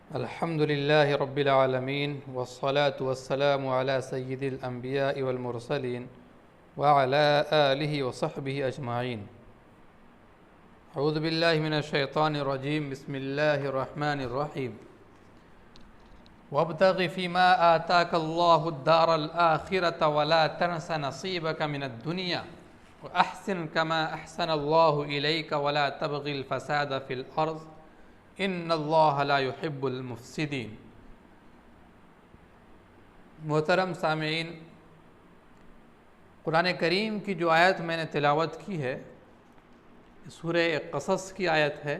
الحمد لله رب العالمين والصلاة والسلام على سيد الأنبياء والمرسلين وعلى آله وصحبه أجمعين. أعوذ بالله من الشيطان الرجيم. بسم الله الرحمن الرحيم. وابتغ فيما آتاك الله الدار الآخرة ولا تنس نصيبك من الدنيا وأحسن كما أحسن الله إليك ولا تبغ الفساد في الأرض ان اللہ لا يحب المفسدین. محترم سامعین، قرآن کریم کی جو آیت میں نے تلاوت کی ہے سورہ قصص کی آیت ہے.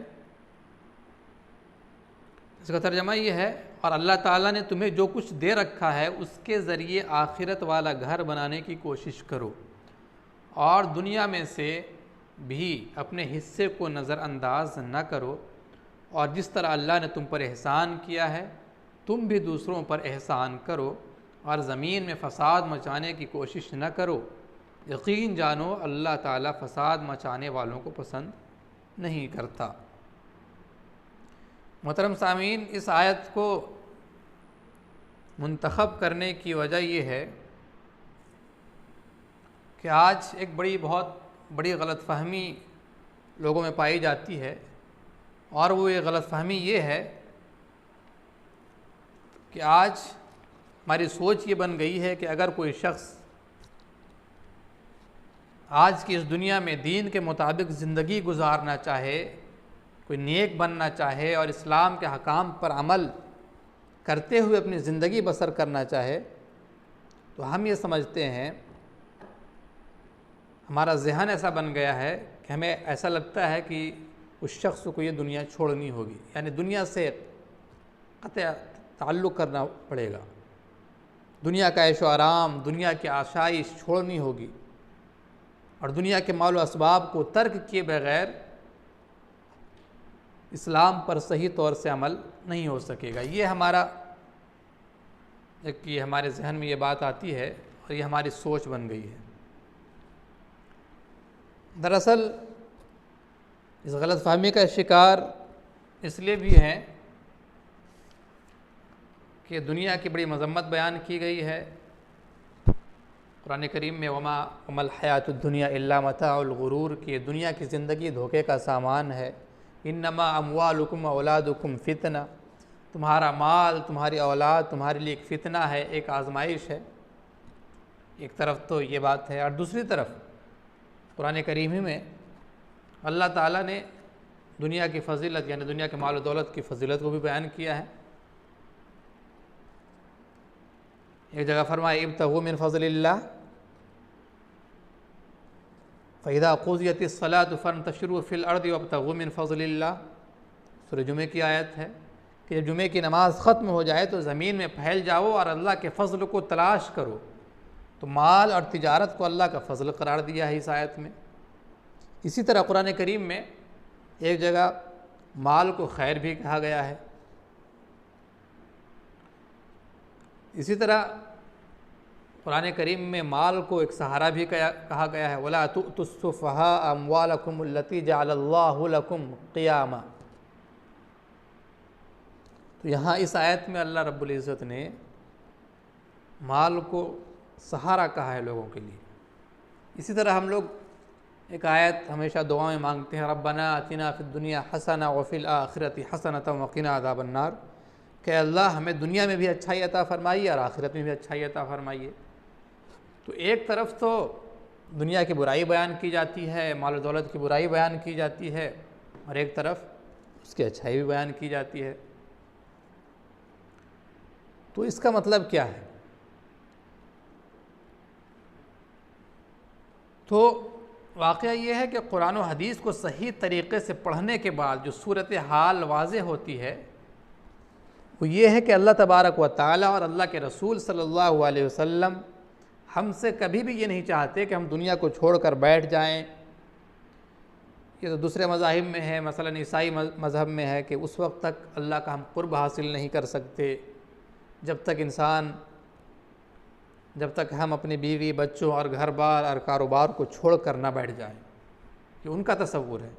اس کا ترجمہ یہ ہے، اور اللہ تعالیٰ نے تمہیں جو کچھ دے رکھا ہے اس کے ذریعے آخرت والا گھر بنانے کی کوشش کرو اور دنیا میں سے بھی اپنے حصے کو نظر انداز نہ کرو، اور جس طرح اللہ نے تم پر احسان کیا ہے تم بھی دوسروں پر احسان کرو اور زمین میں فساد مچانے کی کوشش نہ کرو. یقین جانو اللہ تعالیٰ فساد مچانے والوں کو پسند نہیں کرتا. محترم سامعین، اس آیت کو منتخب کرنے کی وجہ یہ ہے کہ آج ایک بہت بڑی غلط فہمی لوگوں میں پائی جاتی ہے، اور وہ یہ غلط فہمی یہ ہے کہ آج ہماری سوچ یہ بن گئی ہے کہ اگر کوئی شخص آج کی اس دنیا میں دین کے مطابق زندگی گزارنا چاہے، کوئی نیک بننا چاہے اور اسلام کے احکام پر عمل کرتے ہوئے اپنی زندگی بسر کرنا چاہے، تو ہم یہ سمجھتے ہیں، ہمارا ذہن ایسا بن گیا ہے کہ ہمیں ایسا لگتا ہے کہ اس شخص کو یہ دنیا چھوڑنی ہوگی، یعنی دنیا سے قطع تعلق کرنا پڑے گا، دنیا کا عیش و آرام، دنیا کی آسائش چھوڑنی ہوگی، اور دنیا کے مال و اسباب کو ترک کیے بغیر اسلام پر صحیح طور سے عمل نہیں ہو سکے گا. یہ ہمارے ذہن میں یہ بات آتی ہے اور یہ ہماری سوچ بن گئی ہے. دراصل اس غلط فہمی کا شکار اس لیے بھی ہیں کہ دنیا کی بڑی مذمت بیان کی گئی ہے. قرآن کریم میں وما الحیات الدنیا الا متاع الغرور، کہ دنیا کی زندگی دھوکے کا سامان ہے. انما اموالکم اولادکم فتنہ، تمہارا مال، تمہاری اولاد تمہارے لیے ایک فتنہ ہے، ایک آزمائش ہے. ایک طرف تو یہ بات ہے، اور دوسری طرف قرآن کریم ہی میں اللہ تعالیٰ نے دنیا کی فضیلت، یعنی دنیا کے مال و دولت کی فضیلت کو بھی بیان کیا ہے. ایک جگہ فرمایا ابتغوا من فضل اللہ فاذا قضیت الصلاۃ فانتشروا فی الارض وابتغوا من فضل اللہ. سورہ جمعہ کی آیت ہے کہ جب جمعہ کی نماز ختم ہو جائے تو زمین میں پھیل جاؤ اور اللہ کے فضل کو تلاش کرو. تو مال اور تجارت کو اللہ کا فضل قرار دیا ہے اس آیت میں. اسی طرح قرآن کریم میں ایک جگہ مال کو خیر بھی کہا گیا ہے. اسی طرح قرآن کریم میں مال کو ایک سہارا بھی کہا گیا ہے. وَلَا تُؤْتُوا السُّفَهَاءَ أَمْوَالَكُمُ الَّتِي جَعَلَ اللَّهُ لَكُمْ قِيَامًا. تو یہاں اس آیت میں اللہ رب العزت نے مال کو سہارا کہا ہے لوگوں کے لیے. اسی طرح ہم لوگ ایک آیت ہمیشہ دعا میں مانگتے ہیں، ربنا آتنا فی الدنیا حسنہ وفی الآخرۃ حسنۃ وقنا عذاب النار، کہ اللہ ہمیں دنیا میں بھی اچھائی عطا فرمائیے اور آخرت میں بھی اچھائی عطا فرمائیے. تو ایک طرف تو دنیا کی برائی بیان کی جاتی ہے، مال و دولت کی برائی بیان کی جاتی ہے، اور ایک طرف اس کی اچھائی بھی بیان کی جاتی ہے. تو اس کا مطلب کیا ہے؟ تو واقعہ یہ ہے کہ قرآن و حدیث کو صحیح طریقے سے پڑھنے کے بعد جو صورتحال واضح ہوتی ہے وہ یہ ہے کہ اللہ تبارک و تعالیٰ اور اللہ کے رسول صلی اللہ علیہ وسلم ہم سے کبھی بھی یہ نہیں چاہتے کہ ہم دنیا کو چھوڑ کر بیٹھ جائیں. یہ تو دوسرے مذاہب میں ہے، مثلا عیسائی مذہب میں ہے کہ اس وقت تک اللہ کا ہم قرب حاصل نہیں کر سکتے جب تک ہم اپنی بیوی، بچوں اور گھر بار اور کاروبار کو چھوڑ کر نہ بیٹھ جائیں. یہ ان کا تصور ہے.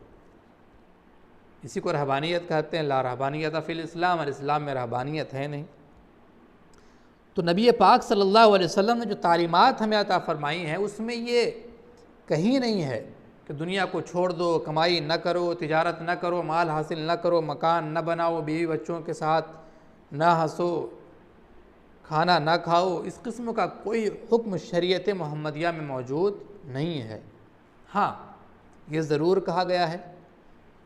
اسی کو رہبانیت کہتے ہیں، لا رہبانیت فی الاسلام، اور اسلام میں رہبانیت ہے نہیں۔ تو نبی پاک صلی اللہ علیہ وسلم نے جو تعلیمات ہمیں عطا فرمائی ہیں اس میں یہ کہیں نہیں ہے کہ دنیا کو چھوڑ دو، کمائی نہ کرو، تجارت نہ کرو، مال حاصل نہ کرو، مکان نہ بناؤ، بیوی بچوں کے ساتھ نہ ہنسو، کھانا نہ کھاؤ۔ اس قسم کا کوئی حکم شریعت محمدیہ میں موجود نہیں ہے۔ ہاں، یہ ضرور کہا گیا ہے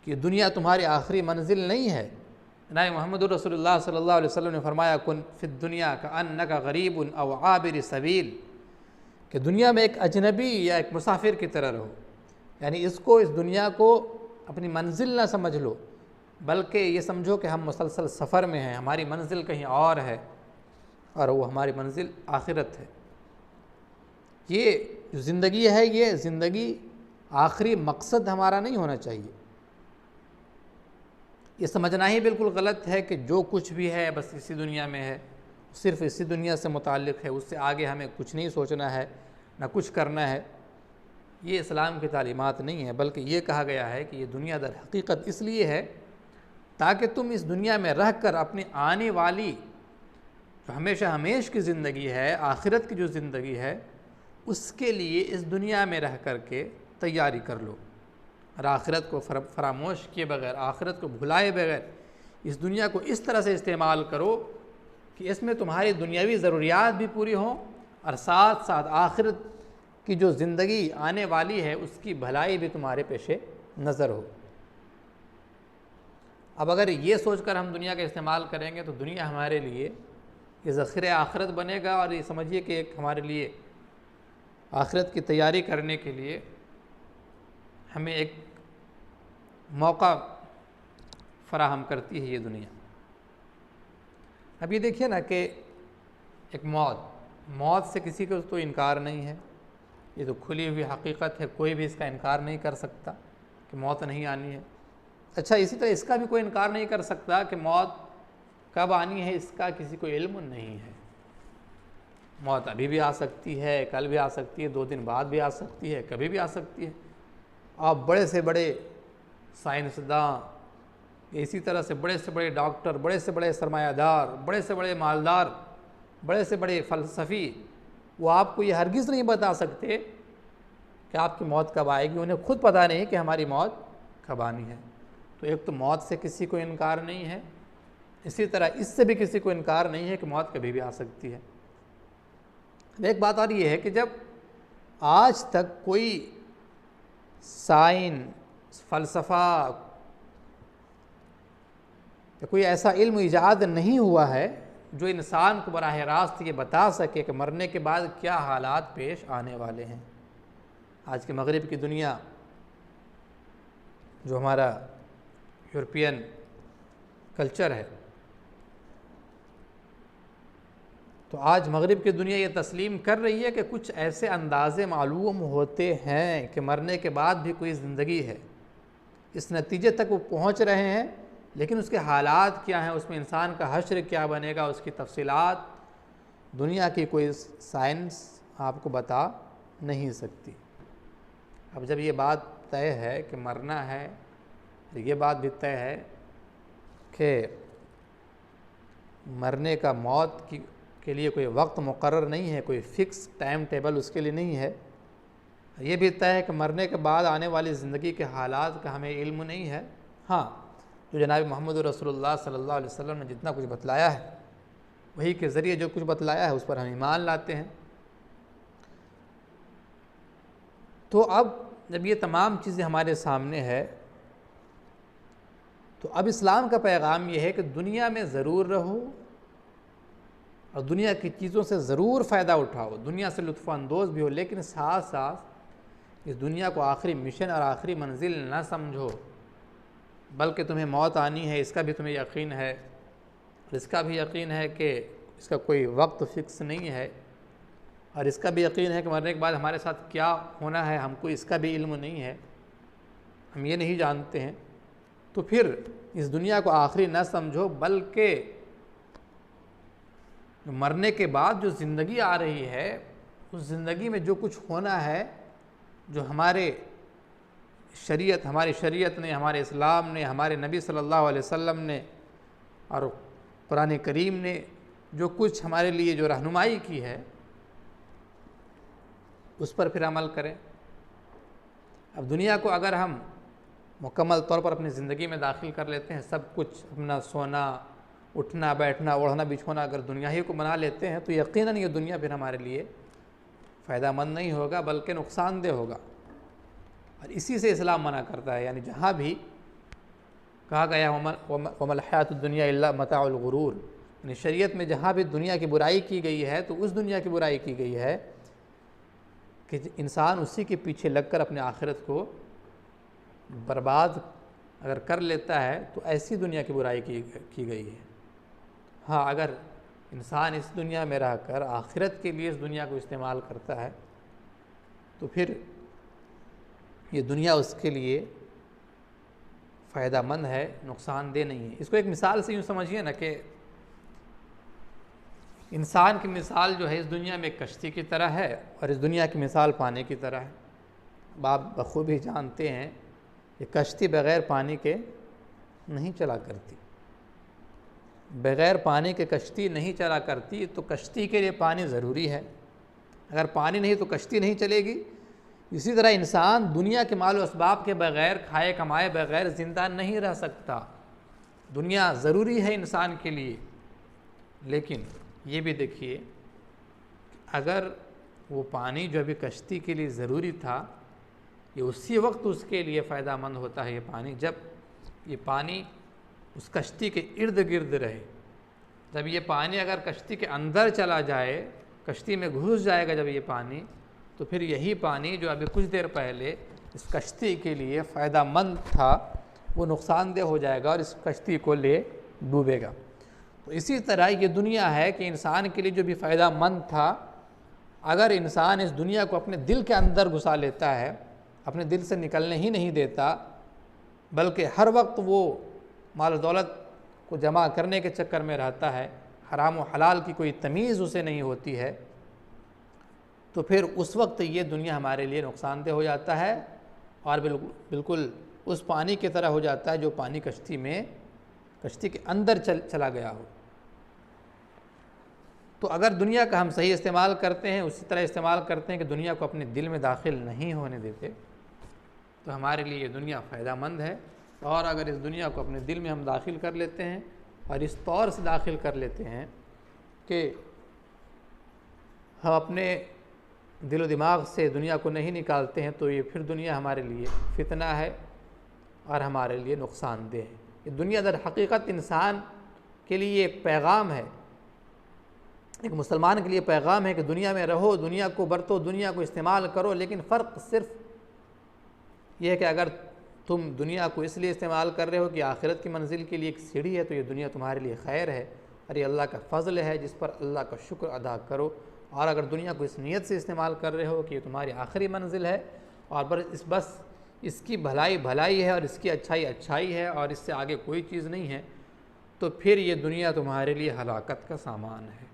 کہ دنیا تمہاری آخری منزل نہیں ہے۔ جناب محمد رسول اللہ صلی اللہ علیہ وسلم نے فرمایا کن فی الدنیا کأنک غریب او عابر سبیل، کہ دنیا میں ایک اجنبی یا ایک مسافر کی طرح رہو، یعنی اس دنیا کو اپنی منزل نہ سمجھ لو، بلکہ یہ سمجھو کہ ہم مسلسل سفر میں ہیں، ہماری منزل کہیں اور ہے اور وہ ہماری منزل آخرت ہے۔ یہ جو زندگی ہے، یہ زندگی آخری مقصد ہمارا نہیں ہونا چاہیے۔ یہ سمجھنا ہی بالکل غلط ہے کہ جو کچھ بھی ہے بس اسی دنیا میں ہے، صرف اسی دنیا سے متعلق ہے، اس سے آگے ہمیں کچھ نہیں سوچنا ہے، نہ کچھ کرنا ہے۔ یہ اسلام کی تعلیمات نہیں ہے، بلکہ یہ کہا گیا ہے کہ یہ دنیا در حقیقت اس لیے ہے تاکہ تم اس دنیا میں رہ کر اپنی آنے والی جو ہمیشہ ہمیش کی زندگی ہے، آخرت کی جو زندگی ہے، اس کے لیے اس دنیا میں رہ کر کے تیاری کر لو، اور آخرت کو فراموش کیے بغیر، آخرت کو بھلائے بغیر اس دنیا کو اس طرح سے استعمال کرو کہ اس میں تمہاری دنیاوی ضروریات بھی پوری ہوں اور ساتھ ساتھ آخرت کی جو زندگی آنے والی ہے اس کی بھلائی بھی تمہارے پیش نظر ہو۔ اب اگر یہ سوچ کر ہم دنیا کا استعمال کریں گے تو دنیا ہمارے لیے یہ ذخیرہ آخرت بنے گا، اور یہ سمجھیے کہ ایک ہمارے لیے آخرت کی تیاری کرنے کے لیے ہمیں ایک موقع فراہم کرتی ہے یہ دنیا۔ اب یہ دیکھیے نا کہ ایک موت سے کسی کو تو انکار نہیں ہے، یہ تو کھلی ہوئی حقیقت ہے، کوئی بھی اس کا انکار نہیں کر سکتا کہ موت نہیں آنی ہے۔ اچھا، اسی طرح اس کا بھی کوئی انکار نہیں کر سکتا کہ موت کب آنی ہے، اس کا کسی کو علم نہیں ہے۔ موت ابھی بھی آ سکتی ہے، کل بھی آ سکتی ہے، 2 دن بعد بھی آ سکتی ہے، کبھی بھی آ سکتی ہے۔ آپ بڑے سے بڑے سائنسداں، اسی طرح سے بڑے ڈاکٹر، بڑے سے بڑے سرمایہ دار، بڑے سے بڑے مالدار، بڑے سے بڑے فلسفی، وہ آپ کو یہ ہرگز نہیں بتا سکتے کہ آپ کی موت کب آئے گی۔ انہیں خود پتہ نہیں کہ ہماری موت کب آنی ہے۔ تو ایک تو موت سے کسی کو انکار نہیں ہے، اسی طرح اس سے بھی کسی کو انکار نہیں ہے کہ موت کبھی بھی آ سکتی ہے۔ ایک بات اور یہ ہے کہ جب آج تک کوئی سائنس، فلسفہ یا کوئی ایسا علم ایجاد نہیں ہوا ہے جو انسان کو براہ راست یہ بتا سکے کہ مرنے کے بعد کیا حالات پیش آنے والے ہیں۔ آج کے مغرب کی دنیا، جو ہمارا یورپین کلچر ہے، تو آج مغرب کی دنیا یہ تسلیم کر رہی ہے کہ کچھ ایسے اندازے معلوم ہوتے ہیں کہ مرنے کے بعد بھی کوئی زندگی ہے۔ اس نتیجے تک وہ پہنچ رہے ہیں، لیکن اس کے حالات کیا ہیں، اس میں انسان کا حشر کیا بنے گا، اس کی تفصیلات دنیا کی کوئی سائنس آپ کو بتا نہیں سکتی۔ اب جب یہ بات طے ہے کہ مرنا ہے، یہ بات بھی طے ہے کہ مرنے کا موت کے لیے کوئی وقت مقرر نہیں ہے، کوئی فکس ٹائم ٹیبل اس کے لیے نہیں ہے، یہ بھی طے ہے کہ مرنے کے بعد آنے والی زندگی کے حالات کا ہمیں علم نہیں ہے۔ ہاں، جو جناب محمد رسول اللہ صلی اللہ علیہ وسلم نے جتنا کچھ بتلایا ہے، وہی کے ذریعے جو کچھ بتلایا ہے اس پر ہم ایمان لاتے ہیں۔ تو اب جب یہ تمام چیزیں ہمارے سامنے ہے تو اب اسلام کا پیغام یہ ہے کہ دنیا میں ضرور رہو اور دنیا کی چیزوں سے ضرور فائدہ اٹھاؤ، دنیا سے لطف اندوز بھی ہو، لیکن ساتھ ساتھ اس دنیا کو آخری مشن اور آخری منزل نہ سمجھو، بلکہ تمہیں موت آنی ہے اس کا بھی تمہیں یقین ہے، اور اس کا بھی یقین ہے کہ اس کا کوئی وقت فکس نہیں ہے، اور اس کا بھی یقین ہے کہ مرنے کے بعد ہمارے ساتھ کیا ہونا ہے ہم کو اس کا بھی علم نہیں ہے، ہم یہ نہیں جانتے ہیں۔ تو پھر اس دنیا کو آخری نہ سمجھو، بلکہ مرنے کے بعد جو زندگی آ رہی ہے اس زندگی میں جو کچھ ہونا ہے، جو ہمارے شریعت، ہماری شریعت نے، ہمارے اسلام نے، ہمارے نبی صلی اللہ علیہ وسلم نے اور قرآن کریم نے جو کچھ ہمارے لیے جو رہنمائی کی ہے اس پر پھر عمل کریں۔ اب دنیا کو اگر ہم مکمل طور پر اپنی زندگی میں داخل کر لیتے ہیں، سب کچھ اپنا سونا، اٹھنا بیٹھنا، اوڑھنا بچھونا اگر دنیا ہی کو بنا لیتے ہیں تو یقیناً یہ دنیا پھر ہمارے لیے فائدہ مند نہیں ہوگا بلکہ نقصان دہ ہوگا۔ اور اسی سے اسلام منع کرتا ہے، یعنی جہاں بھی کہا گیا وَمَا الْحَيَاةُ الدُّنْيَا إِلَّا مَتَاعُ الْغُرُورِ، یعنی شریعت میں جہاں بھی دنیا کی برائی کی گئی ہے تو اس دنیا کی برائی کی گئی ہے کہ انسان اسی کے پیچھے لگ کر اپنے آخرت کو برباد اگر کر لیتا ہے تو ایسی دنیا کی برائی کی گئی ہے۔ ہاں، اگر انسان اس دنیا میں رہ کر آخرت کے لیے اس دنیا کو استعمال کرتا ہے تو پھر یہ دنیا اس کے لیے فائدہ مند ہے، نقصان دہ نہیں ہے۔ اس کو ایک مثال سے یوں سمجھیے نا کہ انسان کی مثال جو ہے اس دنیا میں ایک کشتی کی طرح ہے اور اس دنیا کی مثال پانی کی طرح ہے۔ آپ بخوبی جانتے ہیں کہ کشتی بغیر پانی کے نہیں چلا کرتی، بغیر پانی کے کشتی نہیں چلا کرتی، تو کشتی کے لیے پانی ضروری ہے، اگر پانی نہیں تو کشتی نہیں چلے گی۔ اسی طرح انسان دنیا کے مال و اسباب کے بغیر، کھائے کمائے بغیر زندہ نہیں رہ سکتا۔ دنیا ضروری ہے انسان کے لیے، لیکن یہ بھی دیکھیے اگر وہ پانی جو ابھی کشتی کے لیے ضروری تھا یہ اسی وقت اس کے لیے فائدہ مند ہوتا ہے یہ پانی جب یہ پانی اس کشتی کے ارد گرد رہے۔ جب یہ پانی اگر کشتی کے اندر چلا جائے، کشتی میں گھس جائے گا جب یہ پانی، تو پھر یہی پانی جو ابھی کچھ دیر پہلے اس کشتی کے لیے فائدہ مند تھا وہ نقصان دہ ہو جائے گا اور اس کشتی کو لے ڈوبے گا۔ تو اسی طرح یہ دنیا ہے کہ انسان کے لیے جو بھی فائدہ مند تھا، اگر انسان اس دنیا کو اپنے دل کے اندر گھسا لیتا ہے، اپنے دل سے نکلنے ہی نہیں دیتا، بلکہ ہر وقت وہ مال و دولت کو جمع کرنے کے چکر میں رہتا ہے، حرام و حلال کی کوئی تمیز اسے نہیں ہوتی ہے، تو پھر اس وقت یہ دنیا ہمارے لیے نقصان دہ ہو جاتا ہے اور بالکل اس پانی کی طرح ہو جاتا ہے جو پانی کشتی کے اندر چلا گیا ہو۔ تو اگر دنیا کا ہم صحیح استعمال کرتے ہیں، اسی طرح استعمال کرتے ہیں کہ دنیا کو اپنے دل میں داخل نہیں ہونے دیتے، تو ہمارے لیے یہ دنیا فائدہ مند ہے۔ اور اگر اس دنیا کو اپنے دل میں ہم داخل کر لیتے ہیں اور اس طور سے داخل کر لیتے ہیں کہ ہم اپنے دل و دماغ سے دنیا کو نہیں نکالتے ہیں، تو یہ پھر دنیا ہمارے لیے فتنہ ہے اور ہمارے لیے نقصان دہ ہے۔ یہ دنیا در حقیقت انسان کے لیے ایک پیغام ہے، ایک مسلمان کے لیے پیغام ہے کہ دنیا میں رہو، دنیا کو برتو، دنیا کو استعمال کرو، لیکن فرق صرف یہ ہے کہ اگر تم دنیا کو اس لیے استعمال کر رہے ہو کہ آخرت کی منزل کے لیے ایک سیڑھی ہے تو یہ دنیا تمہارے لیے خیر ہے اور یہ اللہ کا فضل ہے جس پر اللہ کا شکر ادا کرو۔ اور اگر دنیا کو اس نیت سے استعمال کر رہے ہو کہ یہ تمہاری آخری منزل ہے اور بس اس کی بھلائی ہے اور اس کی اچھائی ہے اور اس سے آگے کوئی چیز نہیں ہے، تو پھر یہ دنیا تمہارے لیے ہلاکت کا سامان ہے۔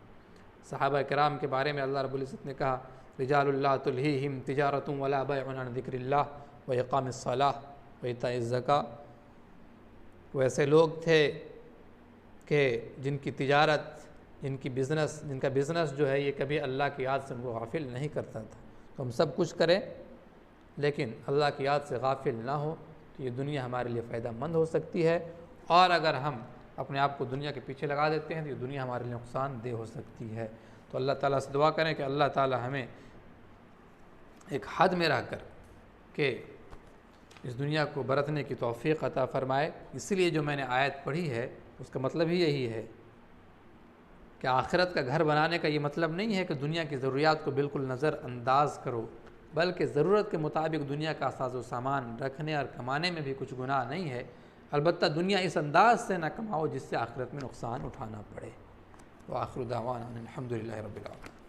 صحابہ کرام کے بارے میں اللہ رب العزت نے کہا رجال اللہ تلہیہم تجارۃ ولا بیع عن ذکر اللہ واقام الصلاۃ وایتاء الزکاۃ، وہ ایسے لوگ تھے کہ جن کی تجارت، جن کا بزنس جو ہے یہ کبھی اللہ کی یاد سے ان کو غافل نہیں کرتا تھا۔ تو ہم سب کچھ کریں لیکن اللہ کی یاد سے غافل نہ ہو تو یہ دنیا ہمارے لیے فائدہ مند ہو سکتی ہے، اور اگر ہم اپنے آپ کو دنیا کے پیچھے لگا دیتے ہیں تو یہ دنیا ہمارے لیے نقصان دہ ہو سکتی ہے۔ تو اللہ تعالیٰ سے دعا کریں کہ اللہ تعالیٰ ہمیں ایک حد میں رہ کر کہ اس دنیا کو برتنے کی توفیق عطا فرمائے۔ اس لیے جو میں نے آیت پڑھی ہے اس کا مطلب ہی یہی ہے کہ آخرت کا گھر بنانے کا یہ مطلب نہیں ہے کہ دنیا کی ضروریات کو بالکل نظر انداز کرو، بلکہ ضرورت کے مطابق دنیا کا ساز و سامان رکھنے اور کمانے میں بھی کچھ گناہ نہیں ہے، البتہ دنیا اس انداز سے نہ کماؤ جس سے آخرت میں نقصان اٹھانا پڑے۔ وآخر دعوانا الحمدللہ رب العالمین۔